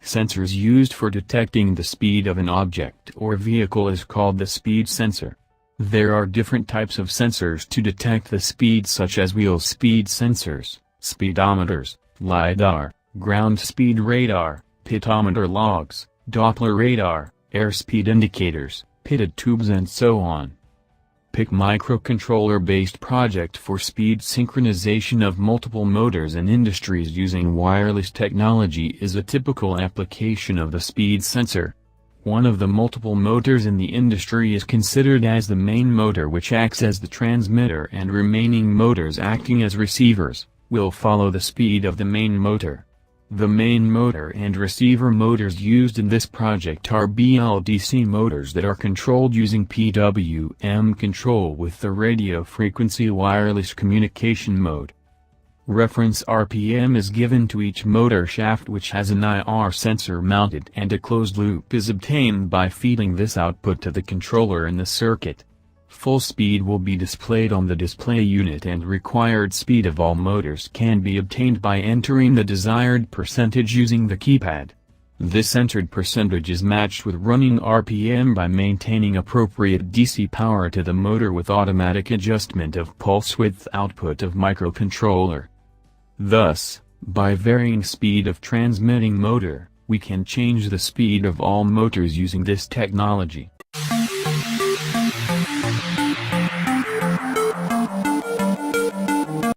Sensors used for detecting the speed of an object or vehicle is called the speed sensor. There are different types of sensors to detect the speed, such as wheel speed sensors, speedometers, LiDAR, ground speed radar, pitometer logs, Doppler radar, airspeed indicators, pitted tubes, and so on. PIC microcontroller-based project for speed synchronization of multiple motors in industries using wireless technology is a typical application of the speed sensor. One of the multiple motors in the industry is considered as the main motor, which acts as the transmitter, and remaining motors acting as receivers will follow the speed of the main motor. The main motor and receiver motors used in this project are BLDC motors that are controlled using PWM control with the radio frequency wireless communication mode. Reference RPM is given to each motor shaft, which has an IR sensor mounted, and a closed loop is obtained by feeding this output to the controller in the circuit. Full speed will be displayed on the display unit, and required speed of all motors can be obtained by entering the desired percentage using the keypad. This entered percentage is matched with running RPM by maintaining appropriate DC power to the motor with automatic adjustment of pulse width output of microcontroller. Thus, by varying speed of transmitting motor, we can change the speed of all motors using this technology.